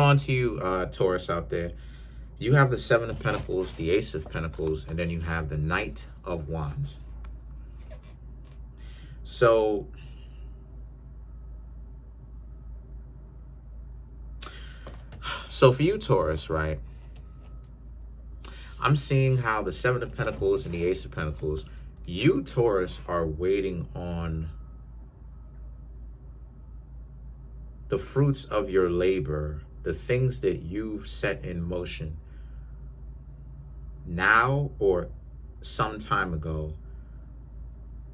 On to you, Taurus out there. You have the Seven of Pentacles, the Ace of Pentacles, and then you have the Knight of Wands. So for you, Taurus, right? I'm seeing how the Seven of Pentacles and the Ace of Pentacles, you, Taurus, are waiting on the fruits of your labor, the things that you've set in motion now or some time ago.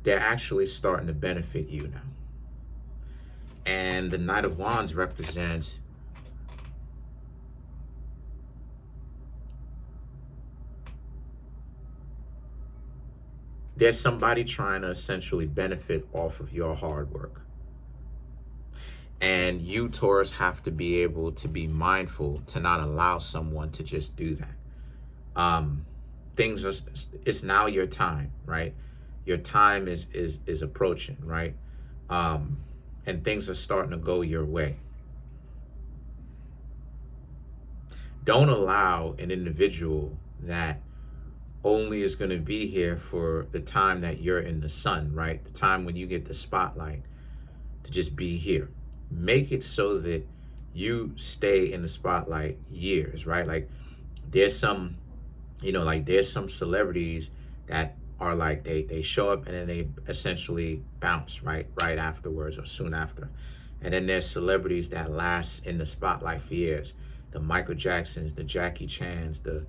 They're actually starting to benefit you now. And the Knight of Wands represents there's somebody trying to essentially benefit off of your hard work. And you, Taurus, have to be able to be mindful to not allow someone to just do that. Things are, it's now your time, right? Your time is approaching, right? And things are starting to go your way. Don't allow an individual that only is going to be here for the time that you're in the sun, right? The time when you get the spotlight, to just be here. Make it so that you stay in the spotlight years, right? Like there's some, like there's some celebrities that are like they show up and then they essentially bounce right afterwards or soon after. And then there's celebrities that last in the spotlight for years. The Michael Jacksons, the Jackie Chans, the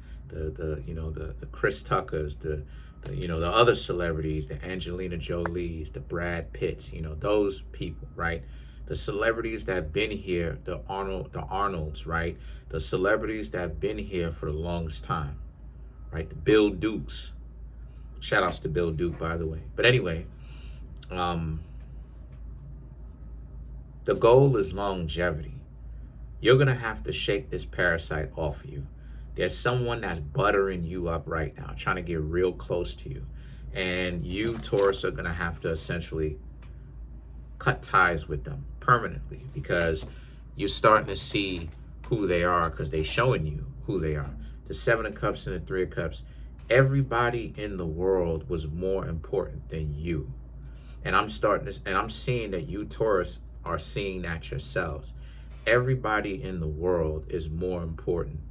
Chris Tuckers, the other celebrities, the Angelina Jolies, the Brad Pitts, those people, right? The celebrities that have been here, the Arnolds, right? The celebrities that have been here for the longest time, right? The Bill Dukes. Shout outs to Bill Duke, by the way. But anyway, the goal is longevity. You're going to have to shake this parasite off you. There's someone that's buttering you up right now, trying to get real close to you. And you, Taurus, are going to have to essentially cut ties with them permanently because you're starting to see who they are because they're showing you who they are. The Seven of Cups and the Three of Cups, everybody in the world was more important than you. And I'm seeing that you, Taurus, are seeing that yourselves. Everybody in the world is more important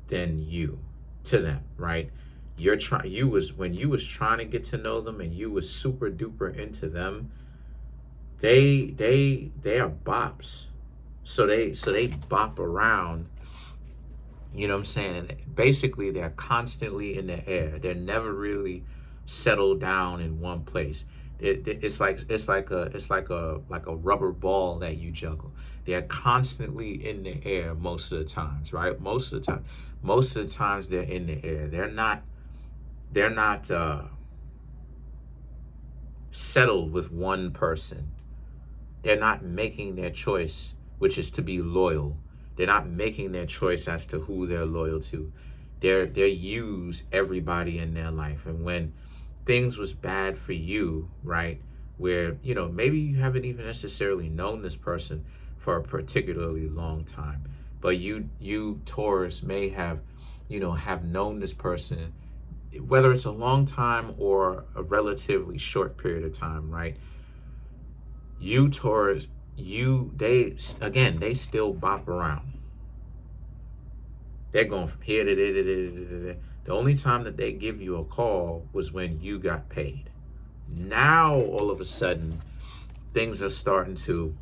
than you to them, right? When you was trying to get to know them and you was super duper into them, they are bops. So they bop around, you know what I'm saying? And basically they're constantly in the air. They're never really settled down in one place. It's like a rubber ball that you juggle. They're constantly in the air most of the times, right? Most of the times they're in the air. They're not settled with one person. They're not making their choice, which is to be loyal. They're not making their choice as to who they're loyal to. They use everybody in their life. And when things was bad for you, right, where, maybe you haven't even necessarily known this person for a particularly long time, but you Taurus may have, have known this person, whether it's a long time or a relatively short period of time, right? You, Taurus, they still bop around. They're going from here to there. The only time that they give you a call was when you got paid. Now, all of a sudden, things are starting to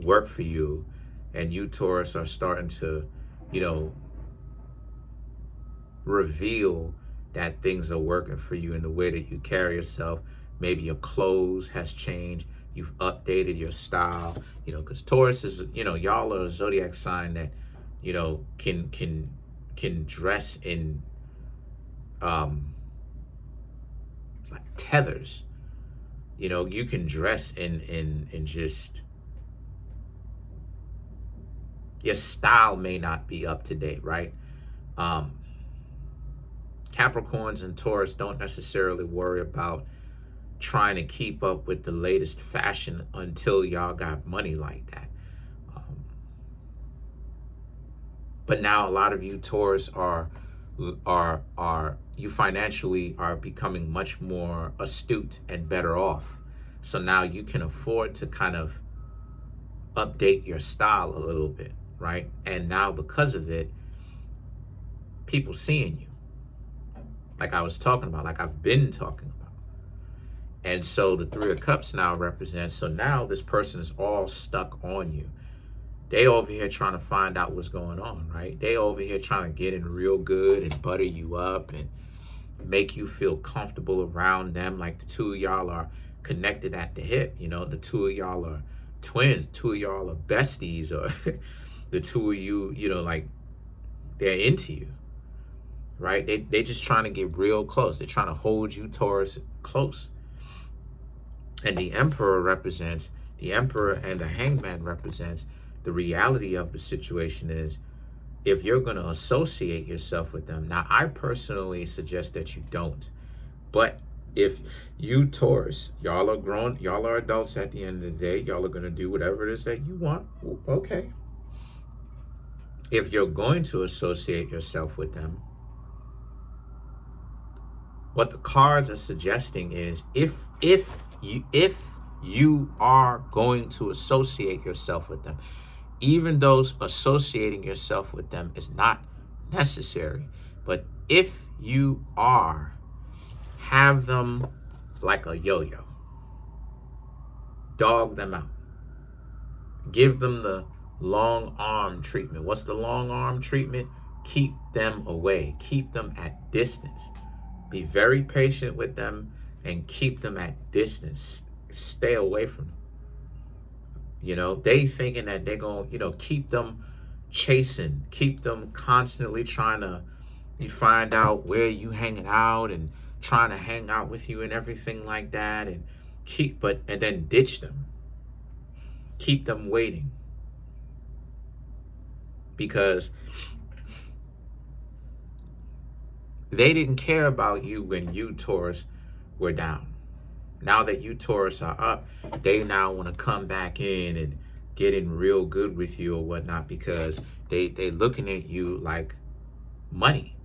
work for you, and you, Taurus, are starting to, reveal that things are working for you in the way that you carry yourself. Maybe your clothes has changed. You've updated your style, because Taurus is, y'all are a zodiac sign that, can dress in like tethers. You can dress in just, your style may not be up to date, right? Capricorns and Taurus don't necessarily worry about trying to keep up with the latest fashion until y'all got money like that. But now a lot of you Taurus are you financially are becoming much more astute and better off. So now you can afford to kind of update your style a little bit, right? And now because of it, people seeing you, like I was talking about, like I've been talking about. And so the Three of Cups now represents, so now this person is all stuck on you. They over here trying to find out what's going on, right? They over here trying to get in real good and butter you up and make you feel comfortable around them. Like the two of y'all are connected at the hip, you know, the two of y'all are twins, the two of y'all are besties, or the two of you, you know, like they're into you, right? They just trying to get real close. They're trying to hold you, Taurus, close. And the Emperor represents, the Emperor and the Hangman represents the reality of the situation is if you're going to associate yourself with them. Now, I personally suggest that you don't. But if you Taurus, y'all are grown, y'all are adults at the end of the day, y'all are going to do whatever it is that you want. Okay. If you're going to associate yourself with them, what the cards are suggesting is if you are going to associate yourself with them, even though associating yourself with them is not necessary, but if you are, have them like a yo-yo. Dog them out. Give them the long arm treatment. What's the long arm treatment? Keep them away. Keep them at distance. Be very patient with them and keep them at distance. Stay away from them. You know, they thinking that they're going to, you know, keep them chasing, keep them constantly trying to, you find out where you hanging out and trying to hang out with you and everything like that, and and then ditch them. Keep them waiting. Because they didn't care about you when you Taurus were down. Now that you Taurus are up, they now want to come back in and get in real good with you or whatnot, because they looking at you like money.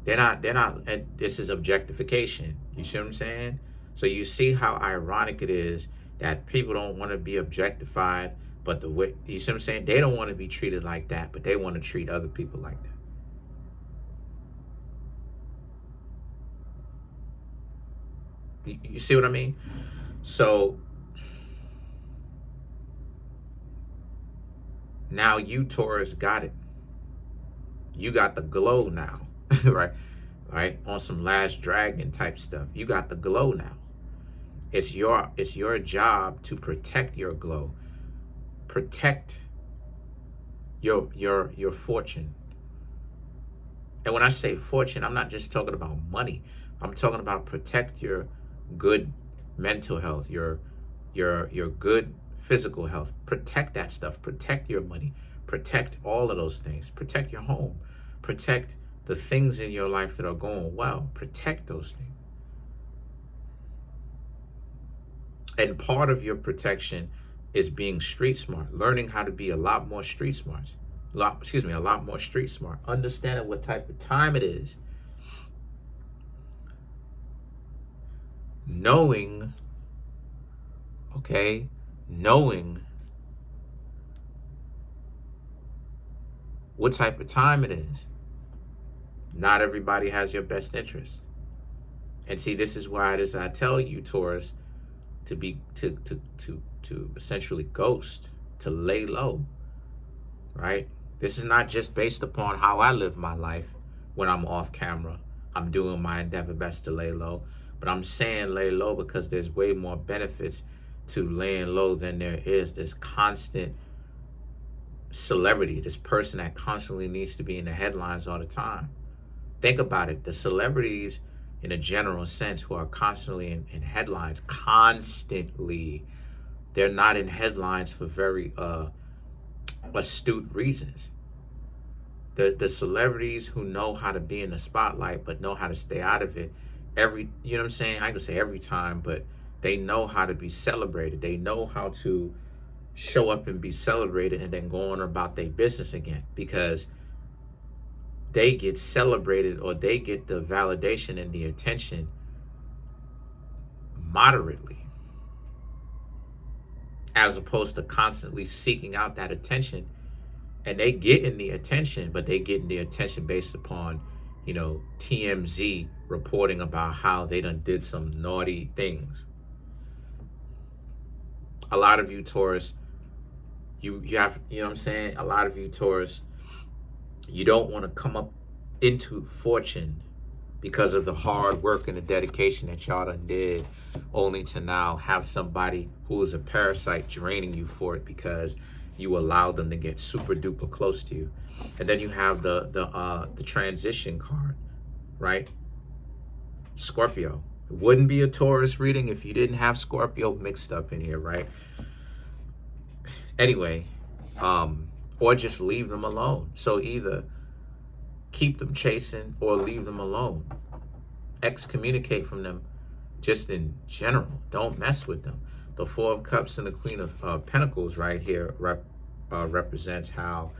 They're not, and this is objectification. You see what I'm saying? So you see how ironic it is that people don't want to be objectified, but the way, you see what I'm saying? They don't want to be treated like that, but they want to treat other people like that. You see what I mean? So now you Taurus got it. You got the glow now, right? Right? On some Last Dragon type stuff. You got the glow now. It's your job to protect your glow. Protect your fortune. And when I say fortune, I'm not just talking about money. I'm talking about protect your good mental health, your good physical health. Protect that stuff. Protect your money. Protect all of those things. Protect your home. Protect the things in your life that are going well. Protect those things. And part of your protection is being street smart, learning how to be a lot more street smart. A lot more street smart. Understanding what type of time it is. Knowing what type of time it is. Not everybody has your best interest. And see, this is why it is I tell you, Taurus, to essentially ghost, to lay low, right? This is not just based upon how I live my life when I'm off camera. I'm doing my endeavor best to lay low. But I'm saying lay low because there's way more benefits to laying low than there is this constant celebrity, this person that constantly needs to be in the headlines all the time. Think about it. The celebrities, in a general sense, who are constantly in headlines, constantly, they're not in headlines for very astute reasons. The celebrities who know how to be in the spotlight but know how to stay out of it, you know what I'm saying? I can say every time, but they know how to be celebrated. They know how to show up and be celebrated and then go on about their business again, because they get celebrated or they get the validation and the attention moderately, as opposed to constantly seeking out that attention. And they getting the attention, but they getting the attention based upon, TMZ reporting about how they done did some naughty things. A lot of you Taurus, you have, what I'm saying? A lot of you Taurus, you don't want to come up into fortune because of the hard work and the dedication that y'all done did, only to now have somebody who is a parasite draining you for it because you allowed them to get super duper close to you. And then you have the transition card, right? Scorpio. It wouldn't be a Taurus reading if you didn't have Scorpio mixed up in here, right? Anyway, or just leave them alone. So either keep them chasing or leave them alone. Excommunicate from them just in general. Don't mess with them. The Four of Cups and the Queen of Pentacles right here represents how,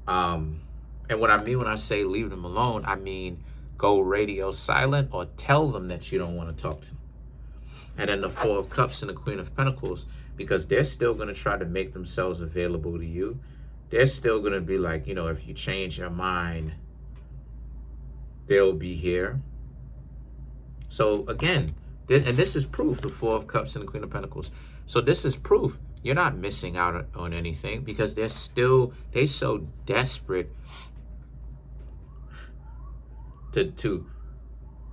and what I mean when I say leave them alone, I mean go radio silent or tell them that you don't want to talk to them. And then the Four of Cups and the Queen of Pentacles, because they're still going to try to make themselves available to you. They're still going to be like, if you change your mind, they'll be here. So again, this is proof, the Four of Cups and the Queen of Pentacles. So this is proof you're not missing out on anything, because they're so desperate to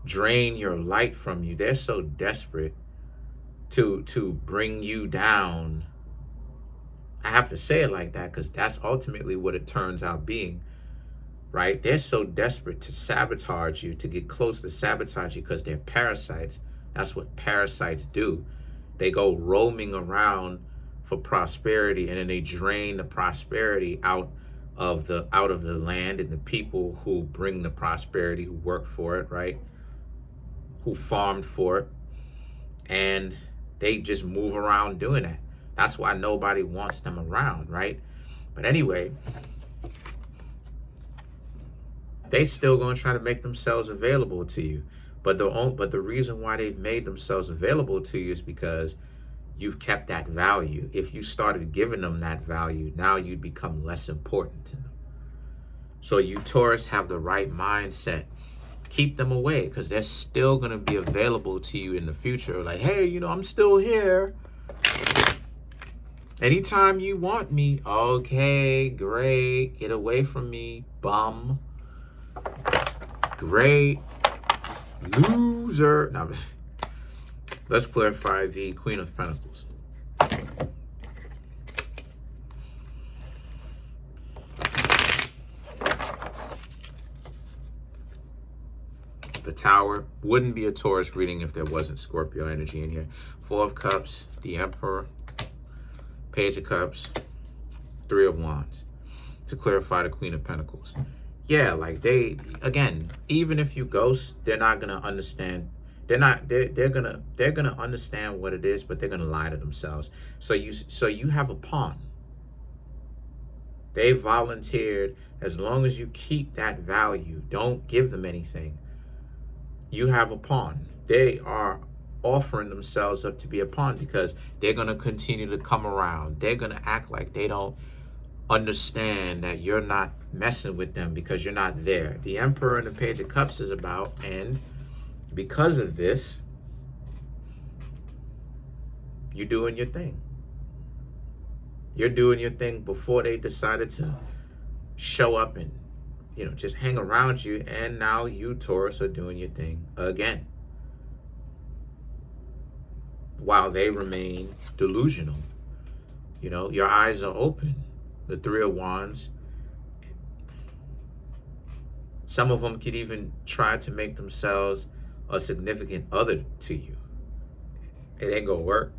drain your light from you. They're so desperate to bring you down. I have to say it like that because that's ultimately what it turns out being, right? They're so desperate to sabotage you, to get close to sabotage you, because they're parasites. That's what parasites do. They go roaming around for prosperity, and then they drain the prosperity out of the land and the people who bring the prosperity, who work for it, right? Who farmed for it. And they just move around doing that. That's why nobody wants them around, right? But anyway, they still gonna try to make themselves available to you. But the reason why they've made themselves available to you is because you've kept that value. If you started giving them that value, now you'd become less important to them. So you Taurus have the right mindset. Keep them away, because they're still going to be available to you in the future. Like, hey, I'm still here. Anytime you want me. Okay, great. Get away from me, bum. Great. Loser. Now, let's clarify the Queen of Pentacles. The Tower. Wouldn't be a Taurus reading if there wasn't Scorpio energy in here. Four of Cups, the Emperor, Page of Cups, Three of Wands. To clarify the Queen of Pentacles. Yeah, like again, even if you ghost, they're not gonna understand. They're gonna understand what it is, but they're gonna lie to themselves. So you have a pawn. They volunteered. As long as you keep that value, don't give them anything, you have a pawn. They are offering themselves up to be a pawn because they're going to continue to come around. They're going to act like they don't understand that you're not messing with them because you're not there. The Emperor and the Page of Cups is about, and because of this, you're doing your thing. You're doing your thing before they decided to show up and just hang around you, and now you Taurus are doing your thing again while they remain delusional. Your eyes are open. The Three of Wands, some of them could even try to make themselves a significant other to you. It ain't gonna work.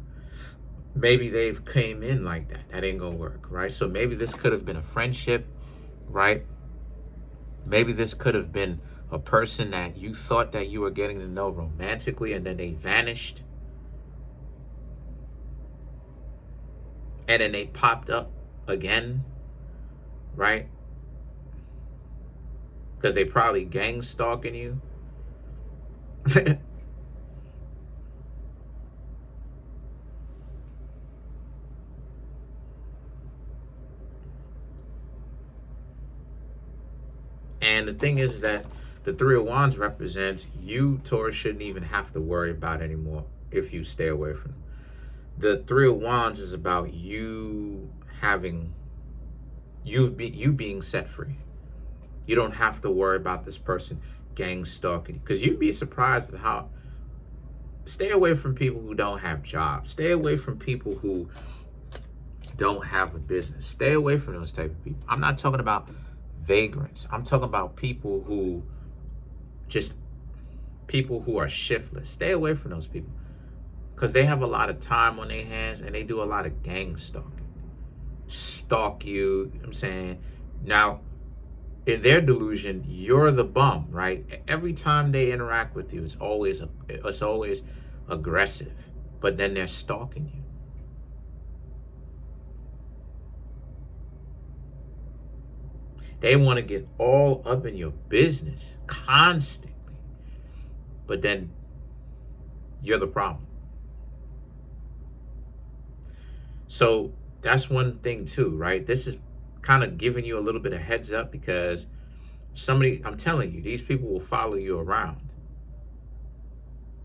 Maybe they've came in like that. That ain't gonna work, right? So maybe this could have been a friendship, right? Maybe this could have been a person that you thought that you were getting to know romantically, and then they vanished. and then they popped up again, right? Because they probably gang stalking you. And the thing is that the Three of Wands represents you, Taurus, shouldn't even have to worry about anymore if you stay away from them. The Three of Wands is about you having, you being set free. You don't have to worry about this person gang stalking you, because you'd be surprised at how. Stay away from people who don't have jobs. Stay away from people who don't have a business. Stay away from those type of people. I'm not talking about vagrants. I'm talking about people who are shiftless. Stay away from those people, because they have a lot of time on their hands and they do a lot of gang stalking. Stalk you, you know what I'm saying? Now, in their delusion, you're the bum, right? Every time they interact with you, it's always aggressive, but then they're stalking you. They want to get all up in your business constantly, but then you're the problem. So that's one thing too, right? This is kind of giving you a little bit of heads up, because I'm telling you, these people will follow you around.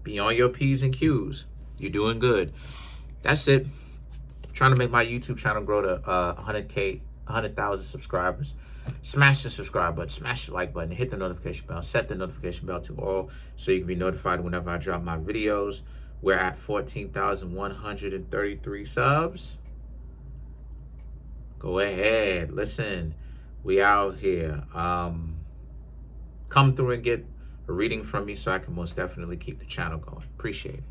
Be on your P's and Q's. You're doing good. That's it. I'm trying to make my YouTube channel grow to 100K, 100,000 subscribers. Smash the subscribe button, smash the like button, hit the notification bell, set the notification bell to all so you can be notified whenever I drop my videos. We're at 14,133 subs. Go ahead, listen, we out here. Come through and get a reading from me so I can most definitely keep the channel going. Appreciate it.